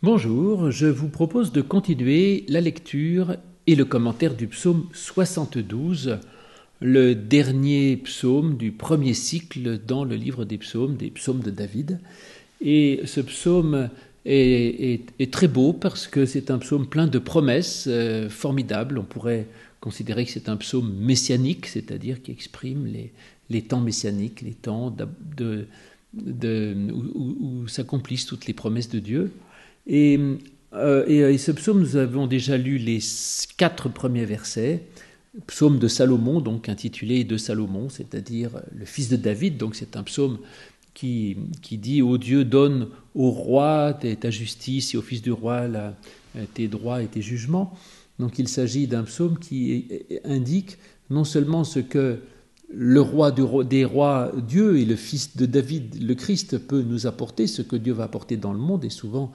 Bonjour, je vous propose de continuer la lecture et le commentaire du psaume 72, le dernier psaume du premier cycle dans le livre des psaumes de David. Et ce psaume est très beau parce que c'est un psaume plein de promesses formidables. On pourrait considérer que c'est un psaume messianique, c'est-à-dire qui exprime les temps messianiques, les temps où s'accomplissent toutes les promesses de Dieu. Et ce psaume, nous avons déjà lu les 4 premiers versets, psaume de Salomon, donc intitulé de Salomon, c'est-à-dire le fils de David. Donc c'est un psaume qui dit « Ô Dieu, donne au roi ta justice et au fils du roi tes droits et tes jugements ». Donc il s'agit d'un psaume qui indique non seulement ce que le roi des rois, Dieu, et le fils de David, le Christ, peut nous apporter, ce que Dieu va apporter dans le monde, et souvent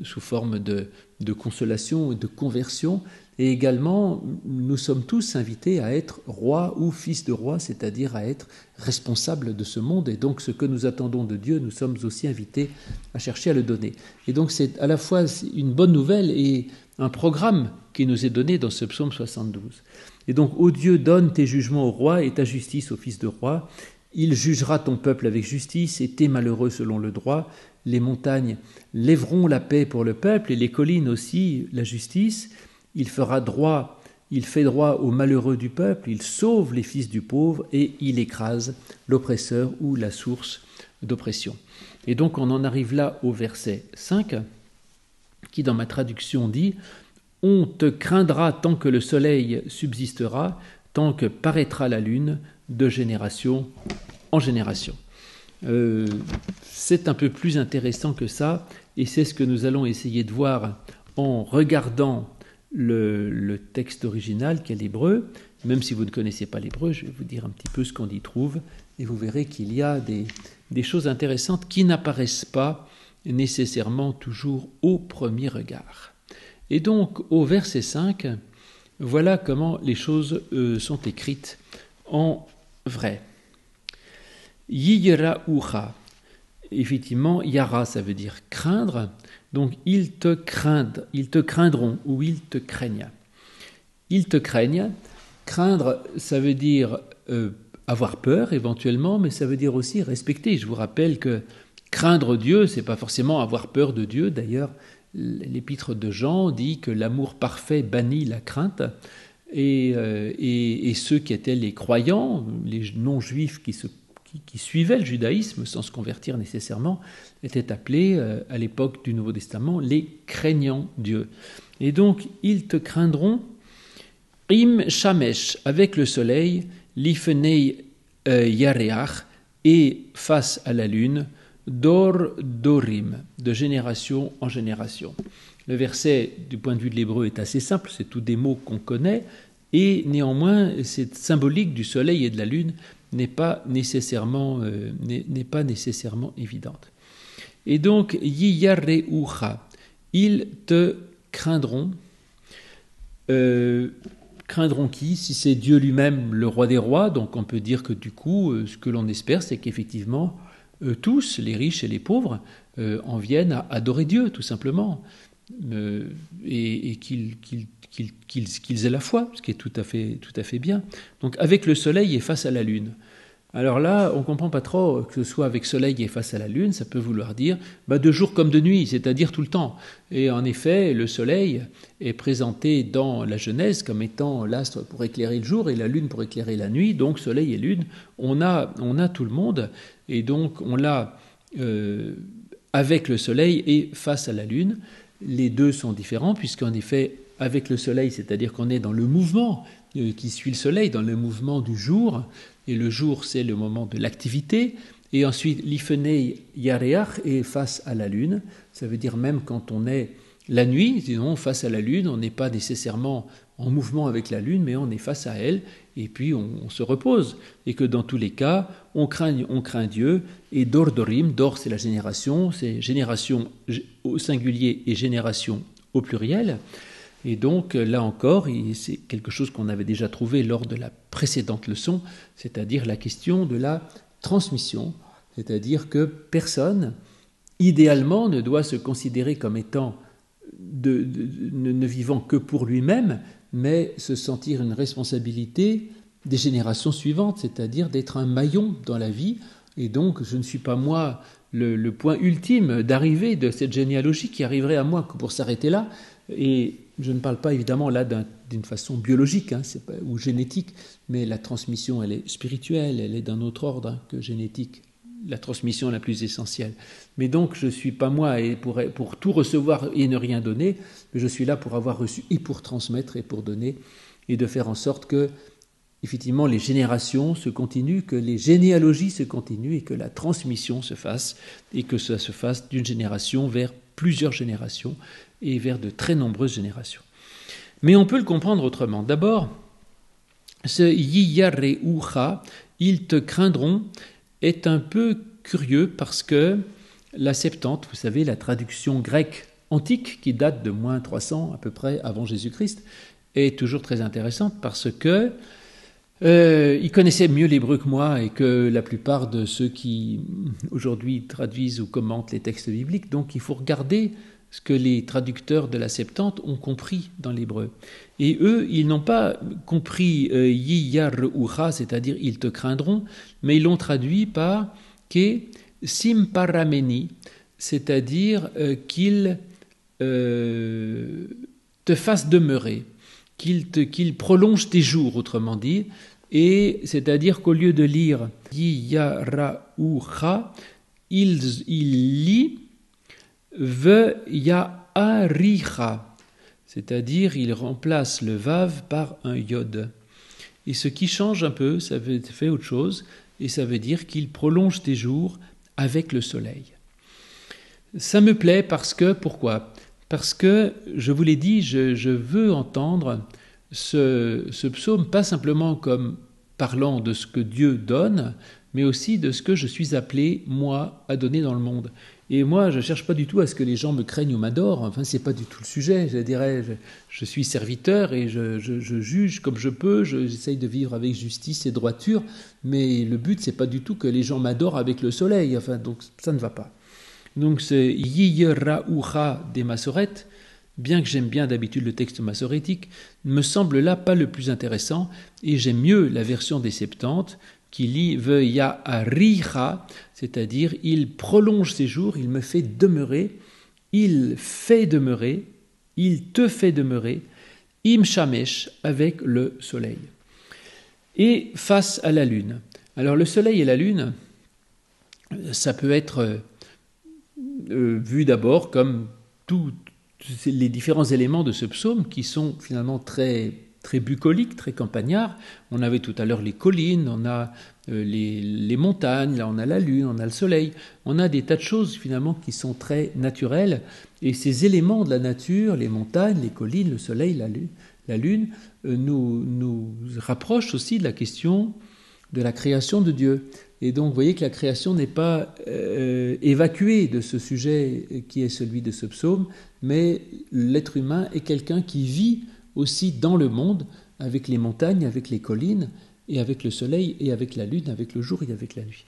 sous forme de consolation et de conversion. Et également, nous sommes tous invités à être roi ou fils de roi, c'est-à-dire à être responsables de ce monde. Et donc, ce que nous attendons de Dieu, nous sommes aussi invités à chercher à le donner. Et donc, c'est à la fois une bonne nouvelle et un programme qui nous est donné dans ce psaume 72. Et donc, ô Dieu, donne tes jugements au roi et ta justice au fils de roi. Il jugera ton peuple avec justice et tes malheureux selon le droit. Les montagnes lèveront la paix pour le peuple et les collines aussi la justice. Il fait droit aux malheureux du peuple, il sauve les fils du pauvre et il écrase l'oppresseur ou la source d'oppression. Et donc on en arrive là au verset 5 qui dans ma traduction dit « On te craindra tant que le soleil subsistera, tant que paraîtra la lune de génération en génération ». C'est un peu plus intéressant que ça, et c'est ce que nous allons essayer de voir en regardant le texte original qui est l'hébreu. Même si vous ne connaissez pas l'hébreu, je vais vous dire un petit peu ce qu'on y trouve, et vous verrez qu'il y a des choses intéressantes qui n'apparaissent pas nécessairement toujours au premier regard. Et donc, au verset 5, voilà comment les choses sont écrites en vrai. Yira'ucha. Effectivement, yara, ça veut dire craindre. Donc, ils te craindront ou ils te craignent. Ils te craignent. Craindre, ça veut dire avoir peur éventuellement, mais ça veut dire aussi respecter. Je vous rappelle que craindre Dieu, c'est pas forcément avoir peur de Dieu. D'ailleurs, l'épître de Jean dit que l'amour parfait bannit la crainte. Et ceux qui étaient les croyants, les non-juifs qui suivaient le judaïsme sans se convertir nécessairement, étaient appelés à l'époque du Nouveau Testament les craignants Dieu. Et donc, ils te craindront, im shamesh, avec le soleil, lifnei yareach, et face à la lune, dor dorim, de génération en génération. Le verset, du point de vue de l'hébreu, est assez simple, c'est tous des mots qu'on connaît, et néanmoins, cette symbolique du soleil et de la lune n'est pas nécessairement évidente. Et donc, yiyareucha, ils te craindront. Craindront qui? Si c'est Dieu lui-même, le roi des rois, donc on peut dire que du coup, ce que l'on espère, c'est qu'effectivement, tous, les riches et les pauvres, en viennent à adorer Dieu, tout simplement, et qu'ils aient la foi, ce qui est tout à fait bien. Donc avec le soleil et face à la lune. Alors là, on ne comprend pas trop que ce soit avec soleil et face à la lune, ça peut vouloir dire de jour comme de nuit, c'est-à-dire tout le temps. Et en effet, le soleil est présenté dans la Genèse comme étant l'astre pour éclairer le jour et la lune pour éclairer la nuit. Donc soleil et lune, on a tout le monde, et donc on l'a avec le soleil et face à la lune. Les deux sont différents, puisqu'en effet, avec le soleil, c'est-à-dire qu'on est dans le mouvement qui suit le soleil, dans le mouvement du jour, et le jour, c'est le moment de l'activité, et ensuite, l'ifenei yareach est face à la lune, ça veut dire même quand on est la nuit, disons, face à la lune, on n'est pas nécessairement en mouvement avec la lune, mais on est face à elle, et puis on se repose, et que dans tous les cas, on craint Dieu, et dordorim, dor c'est la génération, c'est génération au singulier et génération au pluriel. Et donc, là encore, c'est quelque chose qu'on avait déjà trouvé lors de la précédente leçon, c'est-à-dire la question de la transmission, c'est-à-dire que personne, idéalement, ne doit se considérer comme étant ne vivant que pour lui-même, mais se sentir une responsabilité des générations suivantes, c'est-à-dire d'être un maillon dans la vie. Et donc, je ne suis pas moi le point ultime d'arrivée de cette généalogie qui arriverait à moi que pour s'arrêter là. Et je ne parle pas évidemment là d'une façon biologique ou génétique, mais la transmission, elle est spirituelle, elle est d'un autre ordre que génétique. La transmission la plus essentielle. Mais donc, je ne suis pas moi pour tout recevoir et ne rien donner, mais je suis là pour avoir reçu et pour transmettre et pour donner, et de faire en sorte que, effectivement, les générations se continuent, que les généalogies se continuent et que la transmission se fasse, et que ça se fasse d'une génération vers plusieurs générations et vers de très nombreuses générations. Mais on peut le comprendre autrement. D'abord, ce Yiyareucha, ils te craindront, est un peu curieux parce que la Septante, vous savez, la traduction grecque antique qui date de moins 300 à peu près avant Jésus-Christ, est toujours très intéressante parce que ils connaissaient mieux l'hébreu que moi et que la plupart de ceux qui aujourd'hui traduisent ou commentent les textes bibliques. Donc il faut regarder ce que les traducteurs de la Septante ont compris dans l'hébreu. Et eux, ils n'ont pas compris Yiyareucha, c'est-à-dire ils te craindront, mais ils l'ont traduit par Ke Simparameni, c'est-à-dire qu'ils te fassent demeurer, qu'ils prolongent tes jours, autrement dit, et c'est-à-dire qu'au lieu de lire Yiyareucha, ils lisent Ve'ya'aricha, c'est-à-dire il remplace le vav par un yod. Et ce qui change un peu, ça fait autre chose, et ça veut dire qu'il prolonge tes jours avec le soleil. Ça me plaît parce que, pourquoi ? Parce que, je vous l'ai dit, je veux entendre ce psaume pas simplement comme parlant de ce que Dieu donne, mais aussi de ce que je suis appelé, moi, à donner dans le monde. Et moi, je ne cherche pas du tout à ce que les gens me craignent ou m'adorent. Enfin, ce n'est pas du tout le sujet. Je dirais, je suis serviteur et je juge comme je peux. J'essaye de vivre avec justice et droiture. Mais le but, ce n'est pas du tout que les gens m'adorent avec le soleil. Enfin, donc ça ne va pas. Donc, ce Yiyareucha des Massorètes, bien que j'aime bien d'habitude le texte massorétique, me semble là pas le plus intéressant. Et j'aime mieux la version des Septantes, qui lit Ve'ya'aricha, c'est-à-dire il prolonge ses jours, il me fait demeurer, il fait demeurer, il te fait demeurer, im shamesh, avec le soleil. Et face à la lune. Alors le soleil et la lune, ça peut être vu d'abord comme tous les différents éléments de ce psaume qui sont finalement très bucolique, très campagnard. On avait tout à l'heure les collines, on a les montagnes, là on a la lune, on a le soleil. On a des tas de choses finalement qui sont très naturelles. Et ces éléments de la nature, les montagnes, les collines, le soleil, la lune, nous rapprochent aussi de la question de la création de Dieu. Et donc vous voyez que la création n'est pas évacuée de ce sujet qui est celui de ce psaume, mais l'être humain est quelqu'un qui vit aussi dans le monde, avec les montagnes, avec les collines, et avec le soleil, et avec la lune, avec le jour et avec la nuit.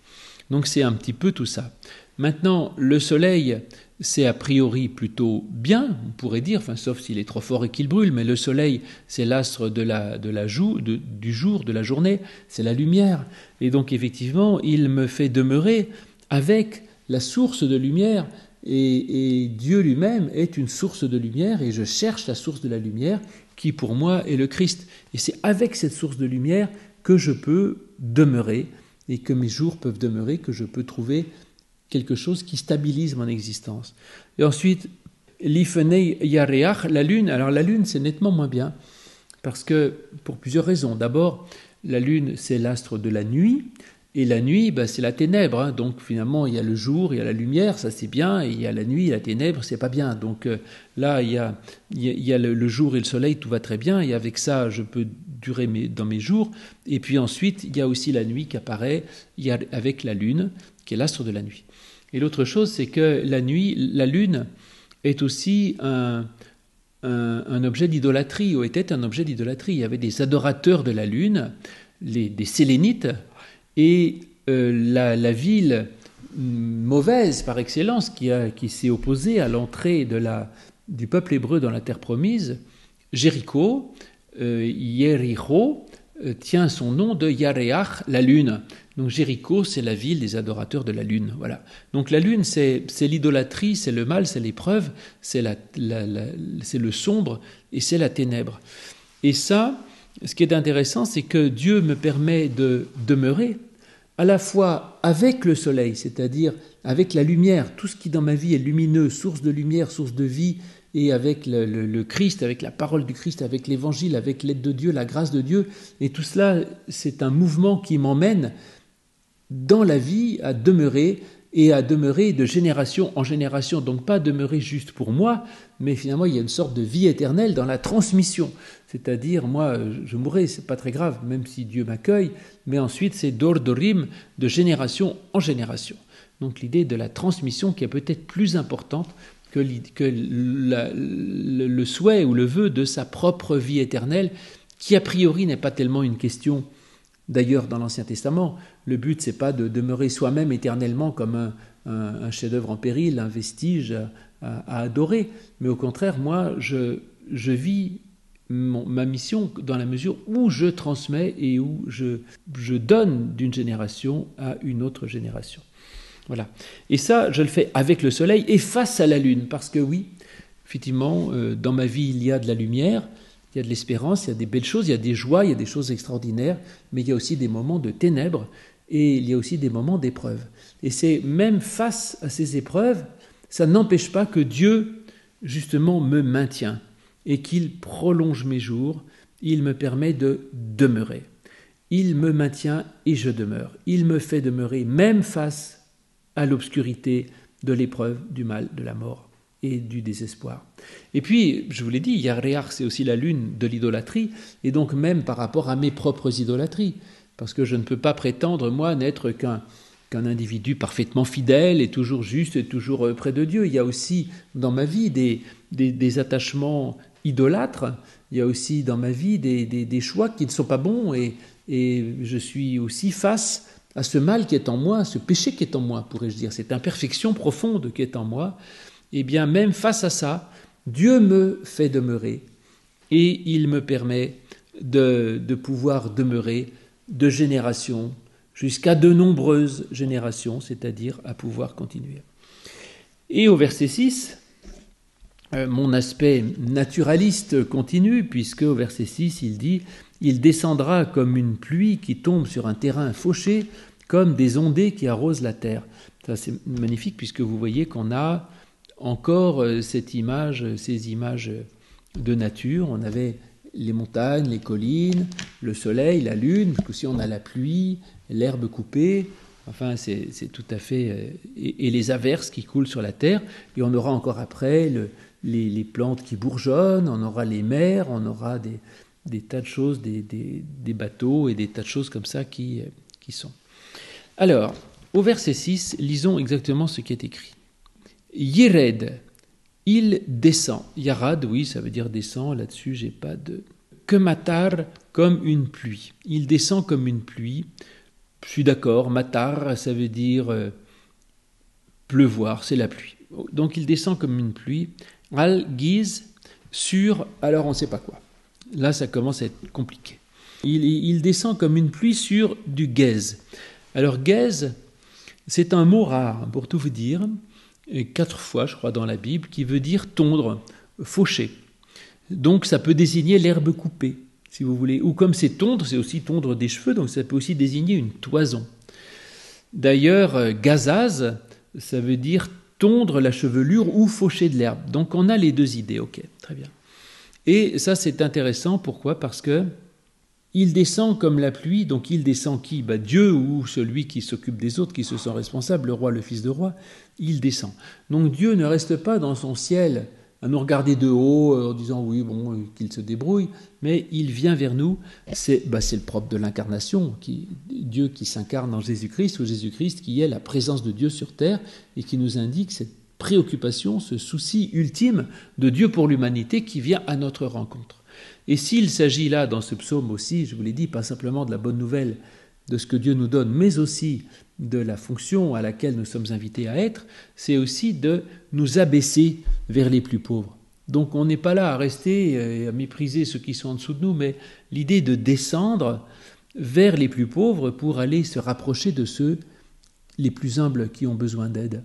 Donc c'est un petit peu tout ça. Maintenant, le soleil, c'est a priori plutôt bien, on pourrait dire, enfin, sauf s'il est trop fort et qu'il brûle, mais le soleil, c'est l'astre du jour, de la journée, c'est la lumière. Et donc effectivement, il me fait demeurer avec la source de lumière, et Dieu lui-même est une source de lumière, et je cherche la source de la lumière, qui pour moi est le Christ. Et c'est avec cette source de lumière que je peux demeurer, et que mes jours peuvent demeurer, que je peux trouver quelque chose qui stabilise mon existence. Et ensuite, l'ifenei yareach, la lune. Alors la lune, c'est nettement moins bien, parce que, pour plusieurs raisons. D'abord, la lune, c'est l'astre de la nuit, et la nuit, c'est la ténèbre. Donc finalement, il y a le jour, il y a la lumière, ça c'est bien, et il y a la nuit, la ténèbre, c'est pas bien. Donc là, il y a le jour et le soleil, tout va très bien, et avec ça, je peux durer dans mes jours. Et puis ensuite, il y a aussi la nuit qui apparaît avec la lune, qui est l'astre de la nuit. Et l'autre chose, c'est que la lune est aussi un objet d'idolâtrie, ou était un objet d'idolâtrie. Il y avait des adorateurs de la lune, des Sélénites, et la ville mauvaise par excellence qui s'est opposée à l'entrée de du peuple hébreu dans la terre promise, Jéricho, Yéricho, tient son nom de Yaréach, la lune. Donc Jéricho, c'est la ville des adorateurs de la lune. Voilà. Donc la lune, c'est l'idolâtrie, c'est le mal, c'est l'épreuve, c'est le sombre et c'est la ténèbre. Et ça, ce qui est intéressant, c'est que Dieu me permet de demeurer à la fois avec le soleil, c'est-à-dire avec la lumière, tout ce qui dans ma vie est lumineux, source de lumière, source de vie, et avec le Christ, avec la parole du Christ, avec l'évangile, avec l'aide de Dieu, la grâce de Dieu. Et tout cela, c'est un mouvement qui m'emmène dans la vie à demeurer et à demeurer de génération en génération. Donc pas demeurer juste pour moi, mais finalement il y a une sorte de vie éternelle dans la transmission. C'est-à-dire, moi, je mourrai, c'est pas très grave, même si Dieu m'accueille, mais ensuite c'est dordorim, de génération en génération. Donc l'idée de la transmission qui est peut-être plus importante que le souhait ou le vœu de sa propre vie éternelle, qui a priori n'est pas tellement une question. D'ailleurs, dans l'Ancien Testament, le but, c'est pas de demeurer soi-même éternellement comme un chef-d'œuvre en péril, un vestige à adorer, mais au contraire, moi, je vis ma mission dans la mesure où je transmets et où je donne d'une génération à une autre génération. Voilà. Et ça, je le fais avec le soleil et face à la lune, parce que oui, effectivement, dans ma vie, il y a de la lumière, il y a de l'espérance, il y a des belles choses, il y a des joies, il y a des choses extraordinaires, mais il y a aussi des moments de ténèbres et il y a aussi des moments d'épreuve. Et c'est même face à ces épreuves, ça n'empêche pas que Dieu, justement, me maintient et qu'il prolonge mes jours, il me permet de demeurer. Il me maintient et je demeure. Il me fait demeurer même face à l'obscurité de l'épreuve, du mal, de la mort et du désespoir. Et puis, je vous l'ai dit, Yaréach, c'est aussi la lune de l'idolâtrie, et donc même par rapport à mes propres idolâtries, parce que je ne peux pas prétendre, moi, n'être qu'un individu parfaitement fidèle et toujours juste et toujours près de Dieu. Il y a aussi dans ma vie des attachements idolâtres, il y a aussi dans ma vie des choix qui ne sont pas bons, et je suis aussi face à ce mal qui est en moi, à ce péché qui est en moi, pourrais-je dire, cette imperfection profonde qui est en moi. Eh bien, même face à ça, Dieu me fait demeurer et il me permet de pouvoir demeurer de génération jusqu'à de nombreuses générations, c'est-à-dire à pouvoir continuer. Et au verset 6, mon aspect naturaliste continue, puisque au verset 6, il dit « Il descendra comme une pluie qui tombe sur un terrain fauché, comme des ondées qui arrosent la terre. » Ça, c'est magnifique, puisque vous voyez qu'on a encore cette image, ces images de nature. On avait les montagnes, les collines, le soleil, la lune, aussi on a la pluie, l'herbe coupée, enfin c'est tout à fait... Et les averses qui coulent sur la terre, et on aura encore après les plantes qui bourgeonnent, on aura les mers, on aura des tas de choses, des bateaux et des tas de choses comme ça qui sont. Alors, au verset 6, lisons exactement ce qui est écrit. Yered, il descend. Yarad, oui, ça veut dire descend. Là-dessus, j'ai pas de... Que matar, comme une pluie. Il descend comme une pluie. Je suis d'accord. Matar, ça veut dire pleuvoir, c'est la pluie. Donc, il descend comme une pluie. Al giz, sur, alors on ne sait pas quoi. Là, ça commence à être compliqué. Il descend comme une pluie sur du gez. Alors, gez, c'est un mot rare, pour tout vous dire. 4 fois, je crois, dans la Bible, qui veut dire tondre, faucher. Donc, ça peut désigner l'herbe coupée, si vous voulez. Ou comme c'est tondre, c'est aussi tondre des cheveux, donc ça peut aussi désigner une toison. D'ailleurs, gazaz, ça veut dire tondre la chevelure ou faucher de l'herbe. Donc, on a les deux idées, ok, très bien. Et ça, c'est intéressant, pourquoi ? Parce que il descend comme la pluie, donc il descend qui ? Dieu ou celui qui s'occupe des autres, qui se sent responsable, le roi, le fils de roi, il descend. Donc Dieu ne reste pas dans son ciel à nous regarder de haut en disant oui, bon, qu'il se débrouille, mais il vient vers nous, c'est le propre de l'incarnation, Dieu qui s'incarne en Jésus-Christ, ou Jésus-Christ qui est la présence de Dieu sur terre et qui nous indique cette préoccupation, ce souci ultime de Dieu pour l'humanité qui vient à notre rencontre. Et s'il s'agit là, dans ce psaume aussi, je vous l'ai dit, pas simplement de la bonne nouvelle de ce que Dieu nous donne, mais aussi de la fonction à laquelle nous sommes invités à être, c'est aussi de nous abaisser vers les plus pauvres. Donc on n'est pas là à rester et à mépriser ceux qui sont en dessous de nous, mais l'idée de descendre vers les plus pauvres pour aller se rapprocher de ceux les plus humbles qui ont besoin d'aide.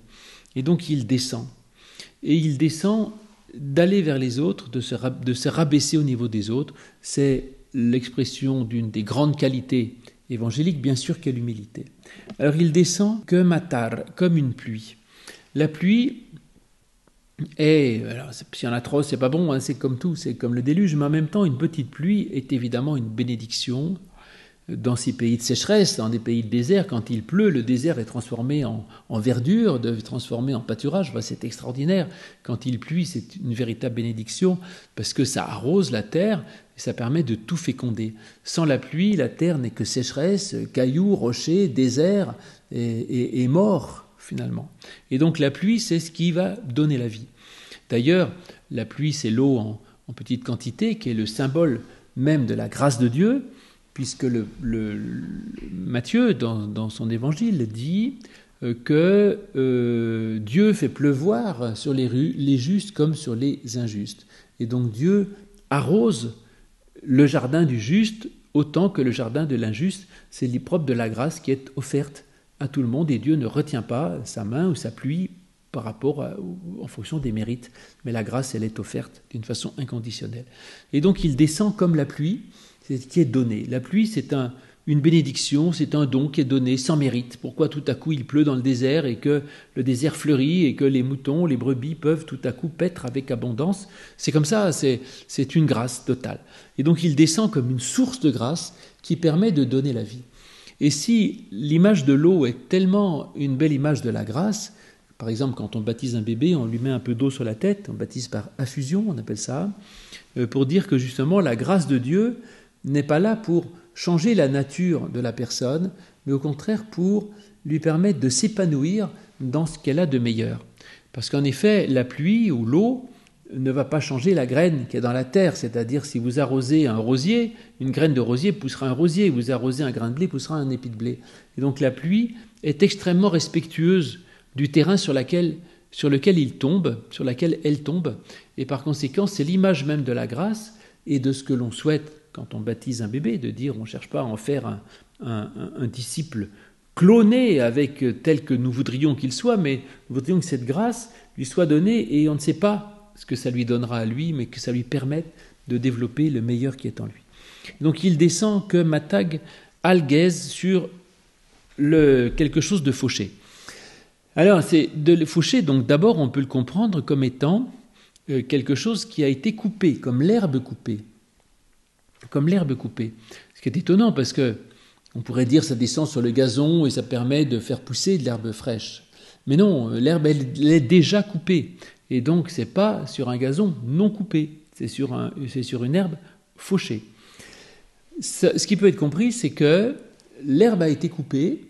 Et donc il descend. Et il descend d'aller vers les autres, de se rabaisser au niveau des autres. C'est l'expression d'une des grandes qualités évangéliques, bien sûr, qu'est l'humilité. Alors il descend comme matar, comme une pluie. La pluie est, alors s'il y en a trop, c'est pas bon, hein, c'est comme tout, c'est comme le déluge, mais en même temps, une petite pluie est évidemment une bénédiction. Dans ces pays de sécheresse, dans des pays de désert, quand il pleut, le désert est transformé en verdure, transformé en pâturage. Enfin, c'est extraordinaire. Quand il pluie, c'est une véritable bénédiction parce que ça arrose la terre et ça permet de tout féconder. Sans la pluie, la terre n'est que sécheresse, cailloux, rochers, désert et mort finalement. Et donc la pluie, c'est ce qui va donner la vie. D'ailleurs, la pluie, c'est l'eau en petite quantité qui est le symbole même de la grâce de Dieu. Puisque Matthieu, dans son évangile, dit que Dieu fait pleuvoir sur les justes comme sur les injustes. Et donc Dieu arrose le jardin du juste autant que le jardin de l'injuste. C'est l'opprobre de la grâce qui est offerte à tout le monde, et Dieu ne retient pas sa main ou sa pluie par rapport en fonction des mérites. Mais la grâce, elle est offerte d'une façon inconditionnelle. Et donc il descend comme la pluie, c'est ce qui est donné. La pluie, c'est une bénédiction, c'est un don qui est donné sans mérite. Pourquoi tout à coup il pleut dans le désert et que le désert fleurit et que les moutons, les brebis peuvent tout à coup paître avec abondance? C'est comme ça, c'est une grâce totale. Et donc il descend comme une source de grâce qui permet de donner la vie. Et si l'image de l'eau est tellement une belle image de la grâce, par exemple quand on baptise un bébé, on lui met un peu d'eau sur la tête, on baptise par affusion, on appelle ça, pour dire que justement la grâce de Dieu n'est pas là pour changer la nature de la personne, mais au contraire pour lui permettre de s'épanouir dans ce qu'elle a de meilleur. Parce qu'en effet, la pluie ou l'eau ne va pas changer la graine qui est dans la terre, c'est-à-dire si vous arrosez un rosier, une graine de rosier poussera un rosier, vous arrosez un grain de blé, poussera un épi de blé. Et donc la pluie est extrêmement respectueuse du terrain sur lequel il tombe, sur laquelle elle tombe, et par conséquent, c'est l'image même de la grâce et de ce que l'on souhaite quand on baptise un bébé, de dire on ne cherche pas à en faire un disciple cloné avec tel que nous voudrions qu'il soit, mais nous voudrions que cette grâce lui soit donnée et on ne sait pas ce que ça lui donnera à lui, mais que ça lui permette de développer le meilleur qui est en lui. Donc il descend que matag algaise sur quelque chose de fauché. Alors c'est de fauché, donc d'abord on peut le comprendre comme étant quelque chose qui a été coupé, comme l'herbe coupée. Comme l'herbe coupée. Ce qui est étonnant parce que on pourrait dire ça descend sur le gazon et ça permet de faire pousser de l'herbe fraîche. Mais non, l'herbe elle est déjà coupée. Et donc c'est pas sur un gazon non coupé, c'est sur une herbe fauchée. Ce qui peut être compris, c'est que l'herbe a été coupée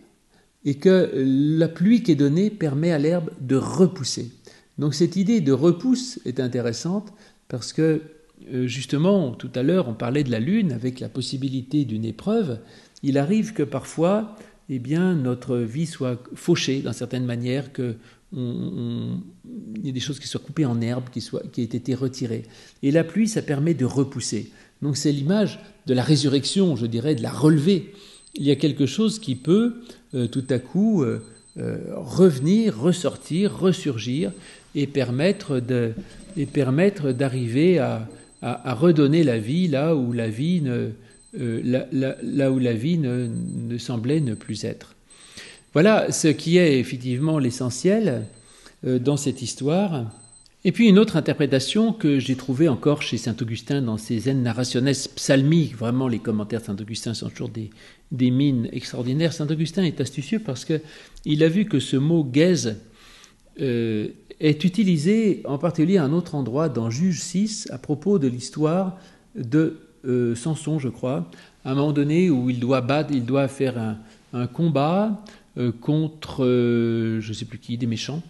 et que la pluie qui est donnée permet à l'herbe de repousser. Donc cette idée de repousse est intéressante parce que justement, tout à l'heure, on parlait de la lune avec la possibilité d'une épreuve. Il arrive que parfois, notre vie soit fauchée d'une certaine manière, qu'il y ait des choses qui soient coupées en herbe, qui aient été retirées. Et la pluie, ça permet de repousser. Donc c'est l'image de la résurrection, je dirais, de la relevée. Il y a quelque chose qui peut tout à coup revenir, ressortir, ressurgir et permettre d'arriver à redonner la vie là où la vie ne semblait ne plus être. Voilà ce qui est effectivement l'essentiel dans cette histoire. Et puis une autre interprétation que j'ai trouvée encore chez saint Augustin dans ses Aines narrationes psalmiques. Vraiment, les commentaires de saint Augustin sont toujours des mines extraordinaires. Saint Augustin est astucieux parce qu'il a vu que ce mot « gaise » est utilisé en particulier à un autre endroit dans Juge 6 à propos de l'histoire de Samson, je crois, à un moment donné où il doit faire un combat contre, je ne sais plus qui, des méchants,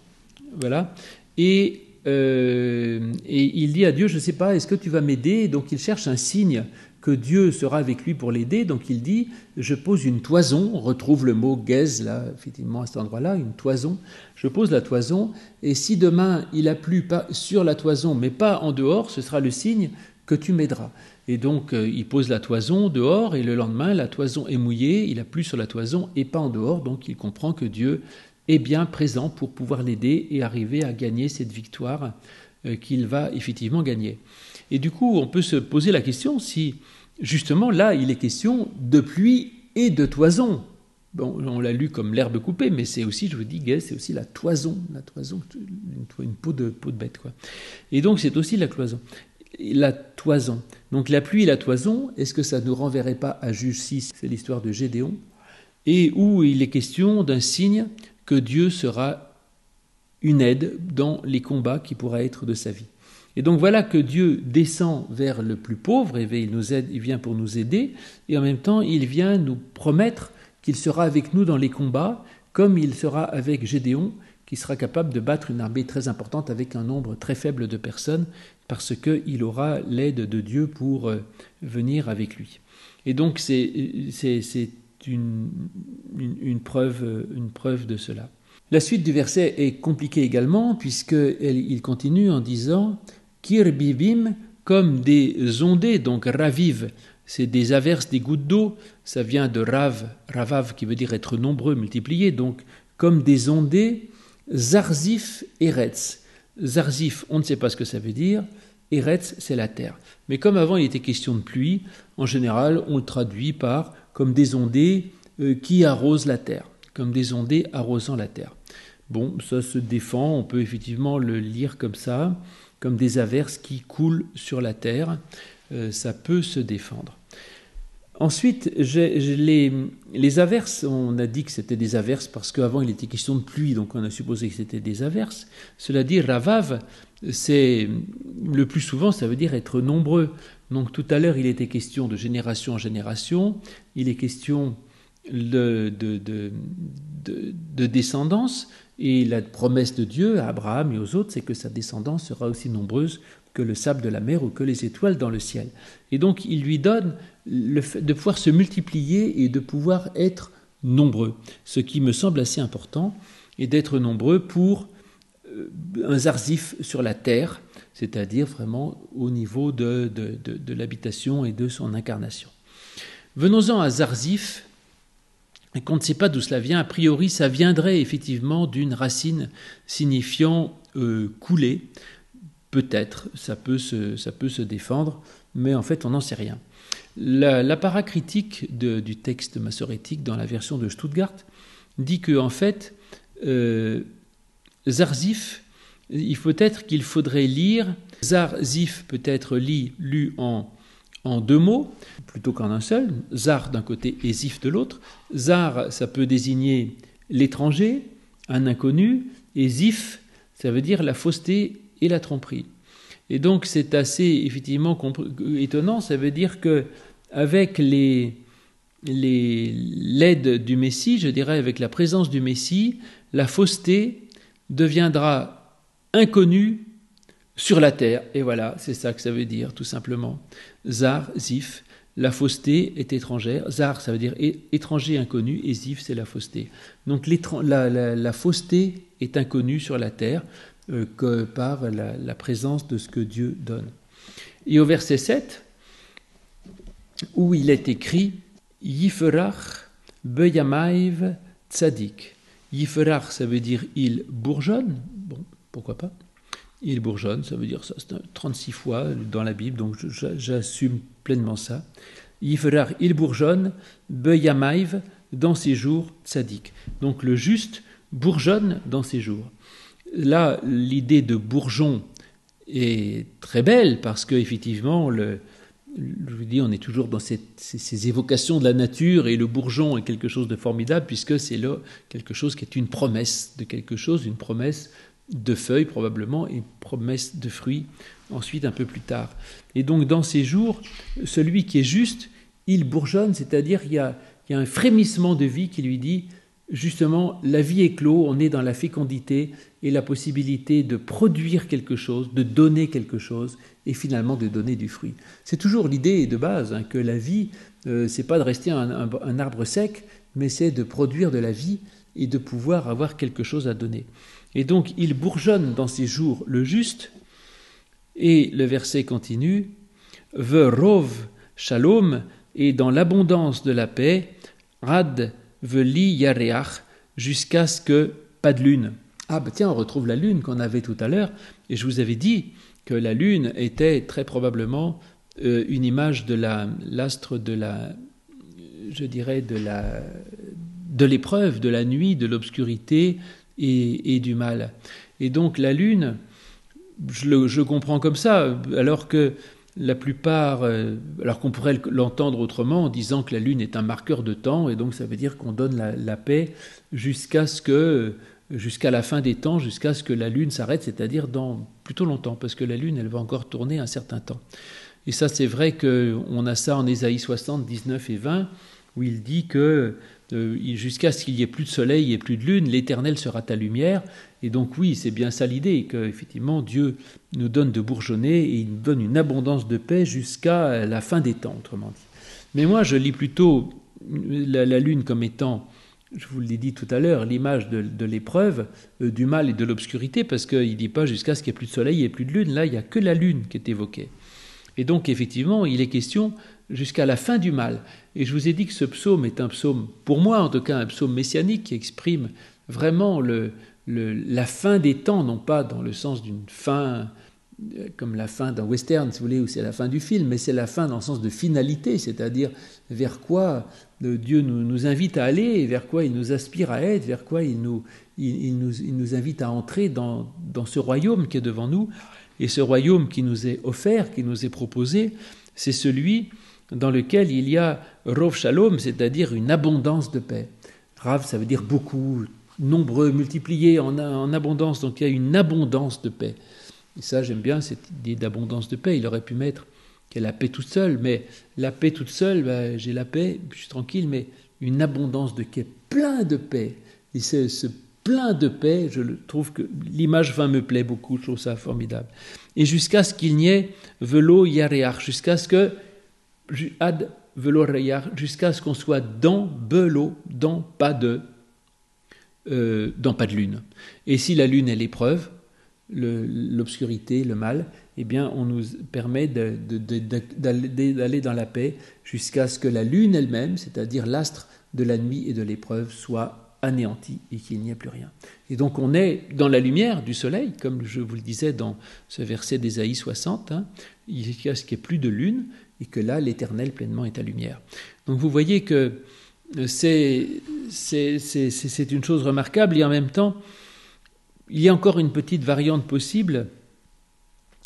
voilà, et et il dit à Dieu, je ne sais pas, est-ce que tu vas m'aider? Donc il cherche un signe que Dieu sera avec lui pour l'aider. Donc il dit, je pose une toison, on retrouve le mot gez là, effectivement à cet endroit-là, une toison. Je pose la toison, et si demain il a plu pas sur la toison, mais pas en dehors, ce sera le signe que tu m'aideras. Et donc il pose la toison dehors, et le lendemain la toison est mouillée, il a plu sur la toison et pas en dehors, donc il comprend que Dieu est bien présent pour pouvoir l'aider et arriver à gagner cette victoire qu'il va effectivement gagner. Et du coup, on peut se poser la question si, justement, là, il est question de pluie et de toison. Bon, on l'a lu comme l'herbe coupée, mais c'est aussi, je vous dis, c'est aussi la toison, une peau de bête, quoi. Et donc, c'est aussi la toison. Donc, la pluie et la toison, est-ce que ça ne nous renverrait pas à Juge 6, c'est l'histoire de Gédéon, et où il est question d'un signe que Dieu sera une aide dans les combats qui pourraient être de sa vie. Et donc voilà que Dieu descend vers le plus pauvre, et il nous aide, il vient pour nous aider, et en même temps il vient nous promettre qu'il sera avec nous dans les combats, comme il sera avec Gédéon, qui sera capable de battre une armée très importante avec un nombre très faible de personnes, parce qu'il aura l'aide de Dieu pour venir avec lui. Et donc c'est une preuve de cela. La suite du verset est compliquée également, puisqu'il continue en disant « Kirbibim » comme des ondées, donc raviv, c'est des averses, des gouttes d'eau, ça vient de ravav qui veut dire être nombreux, multiplié, donc comme des ondées, zarzif eretz. Zarzif, on ne sait pas ce que ça veut dire, eretz, c'est la terre. Mais comme avant il était question de pluie, en général on le traduit par comme des ondées qui arrosent la terre, comme des ondées arrosant la terre. Bon, ça se défend, on peut effectivement le lire comme ça, comme des averses qui coulent sur la terre, ça peut se défendre. Ensuite, les averses, on a dit que c'était des averses parce qu'avant il était question de pluie, donc on a supposé que c'était des averses. Cela dit, ravav, c'est le plus souvent, ça veut dire être nombreux. Donc tout à l'heure, il était question de génération en génération, il est question de descendance, et la promesse de Dieu à Abraham et aux autres, c'est que sa descendance sera aussi nombreuse que le sable de la mer ou que les étoiles dans le ciel. Et donc il lui donne le fait de pouvoir se multiplier et de pouvoir être nombreux, ce qui me semble assez important, et d'être nombreux pour un zarzif sur la terre, c'est-à-dire vraiment au niveau de l'habitation et de son incarnation. Venons-en à zarzif, qu'on ne sait pas d'où cela vient. A priori, ça viendrait effectivement d'une racine signifiant couler. Peut-être, ça peut se défendre, mais en fait, on n'en sait rien. La paracritique du texte massorétique dans la version de Stuttgart dit que, en fait, Zarzif, il faut être qu'il faudrait lire. Zarzif peut être lu en deux mots, plutôt qu'en un seul. Zar d'un côté et Zif de l'autre. Zar, ça peut désigner l'étranger, un inconnu, et Zif, ça veut dire la fausseté et la tromperie. Et donc c'est assez effectivement étonnant, ça veut dire que avec l'aide du Messie, je dirais avec la présence du Messie, la fausseté deviendra inconnue sur la terre. Et voilà, c'est ça que ça veut dire, tout simplement. Zar, Zif, la fausseté est étrangère. Zar, ça veut dire étranger, inconnu, et Zif, c'est la fausseté. Donc la fausseté est inconnue sur la terre que par la présence de ce que Dieu donne. Et au verset 7, où il est écrit « Yiferach beyamayv tzadik ». Yiferach, ça veut dire « il bourgeonne ». Bon, pourquoi pas. Il bourgeonne, ça veut dire ça, c'est 36 fois dans la Bible, donc j'assume pleinement ça. Yiferach, il bourgeonne, beyamayv, dans ses jours, tzadik. Donc le juste bourgeonne dans ses jours. Là, l'idée de bourgeon est très belle, parce qu'effectivement, je vous dis, on est toujours dans ces évocations de la nature, et le bourgeon est quelque chose de formidable, puisque c'est là quelque chose qui est une promesse de quelque chose, une promesse de feuilles probablement, et promesse de fruits ensuite un peu plus tard. Et donc dans ces jours, celui qui est juste, il bourgeonne, c'est-à-dire il y a un frémissement de vie qui lui dit justement, la vie éclot, on est dans la fécondité et la possibilité de produire quelque chose, de donner quelque chose et finalement de donner du fruit. C'est toujours l'idée de base que la vie, c'est pas de rester un arbre sec, mais c'est de produire de la vie et de pouvoir avoir quelque chose à donner. Et donc, il bourgeonne dans ces jours le juste, et le verset continue, « Verov shalom » et dans l'abondance de la paix, « Rad veli yareach » jusqu'à ce que pas de lune. Ah ben tiens, on retrouve la lune qu'on avait tout à l'heure, et je vous avais dit que la lune était très probablement une image de l'astre de la, je dirais, de l'épreuve, de la nuit, de l'obscurité et du mal. Et donc la lune, je comprends comme ça, alors que la plupart, alors qu'on pourrait l'entendre autrement en disant que la lune est un marqueur de temps, et donc ça veut dire qu'on donne la paix jusqu'à la fin des temps, jusqu'à ce que la lune s'arrête, c'est-à-dire dans plutôt longtemps, parce que la lune, elle va encore tourner un certain temps. Et ça, c'est vrai qu'on a ça en Ésaïe 60, 19 et 20, où il dit que jusqu'à ce qu'il n'y ait plus de soleil et plus de lune, l'Éternel sera ta lumière. Et donc oui, c'est bien ça l'idée, qu'effectivement Dieu nous donne de bourgeonner et il nous donne une abondance de paix jusqu'à la fin des temps, autrement dit. Mais moi, je lis plutôt la lune comme étant, je vous l'ai dit tout à l'heure, l'image de l'épreuve, du mal et de l'obscurité, parce qu'il ne dit pas jusqu'à ce qu'il n'y ait plus de soleil et plus de lune. Là, il n'y a que la lune qui est évoquée. Et donc, effectivement, il est question jusqu'à la fin du mal. Et je vous ai dit que ce psaume est un psaume, pour moi en tout cas, un psaume messianique qui exprime vraiment la fin des temps, non pas dans le sens d'une fin comme la fin d'un western, si vous voulez, où c'est la fin du film, mais c'est la fin dans le sens de finalité, c'est-à-dire vers quoi Dieu nous invite à aller, vers quoi il nous aspire à être, vers quoi il nous invite à entrer dans ce royaume qui est devant nous. Et ce royaume qui nous est offert, qui nous est proposé, c'est celui dans lequel il y a Rov Shalom, c'est-à-dire une abondance de paix. Rav, ça veut dire beaucoup, nombreux, multipliés en abondance, donc il y a une abondance de paix. Et ça, j'aime bien cette idée d'abondance de paix. Il aurait pu mettre qu'il y a la paix toute seule, mais la paix toute seule, j'ai la paix, je suis tranquille, mais une abondance de paix, plein de paix. Et ce plein de paix, je trouve que l'image me plaît beaucoup, je trouve ça formidable. Et jusqu'à ce qu'il n'y ait velo yareach, jusqu'à ce que ad velo yareach, jusqu'à ce qu'on soit dans belo, dans pas de lune. Et si la lune est l'épreuve, l'obscurité, le mal, eh bien, on nous permet d'aller dans la paix jusqu'à ce que la lune elle-même, c'est-à-dire l'astre de la nuit et de l'épreuve, soit anéanti et qu'il n'y ait plus rien. Et donc on est dans la lumière du soleil, comme je vous le disais dans ce verset d'Ésaïe 60, jusqu'à ce qu'il n'y ait plus de lune et que là l'Éternel pleinement est à lumière. Donc vous voyez que c'est une chose remarquable et en même temps il y a encore une petite variante possible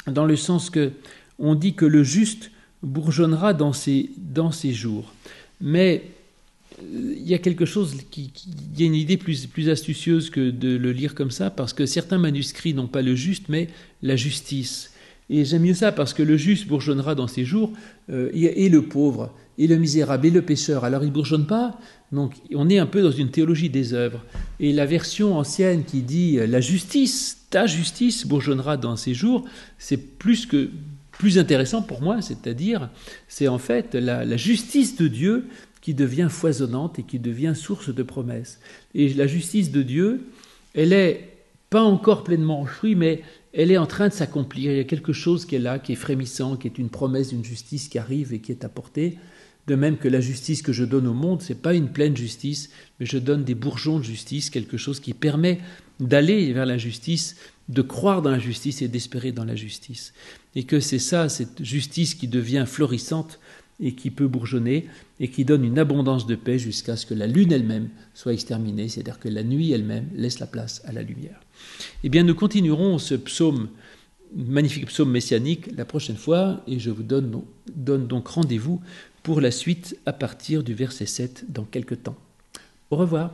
dans le sens que on dit que le juste bourgeonnera dans ses jours. Mais il y a quelque chose il y a une idée plus astucieuse que de le lire comme ça, parce que certains manuscrits n'ont pas le juste, mais la justice. Et j'aime mieux ça, parce que le juste bourgeonnera dans ses jours, et le pauvre, et le misérable, et le pécheur. Alors il ne bourgeonne pas, donc on est un peu dans une théologie des œuvres. Et la version ancienne qui dit « la justice, ta justice bourgeonnera dans ses jours », c'est plus intéressant pour moi, c'est-à-dire, c'est en fait la justice de Dieu qui devient foisonnante et qui devient source de promesses. Et la justice de Dieu, elle n'est pas encore pleinement en fruit, mais elle est en train de s'accomplir. Il y a quelque chose qui est là, qui est frémissant, qui est une promesse d'une justice qui arrive et qui est apportée. De même que la justice que je donne au monde, ce n'est pas une pleine justice, mais je donne des bourgeons de justice, quelque chose qui permet d'aller vers la justice, de croire dans la justice et d'espérer dans la justice. Et que c'est ça, cette justice qui devient florissante et qui peut bourgeonner et qui donne une abondance de paix jusqu'à ce que la lune elle-même soit exterminée, c'est-à-dire que la nuit elle-même laisse la place à la lumière. Eh bien, nous continuerons ce psaume, magnifique psaume messianique, la prochaine fois, et je vous donne donc rendez-vous pour la suite à partir du verset 7 dans quelque temps. Au revoir.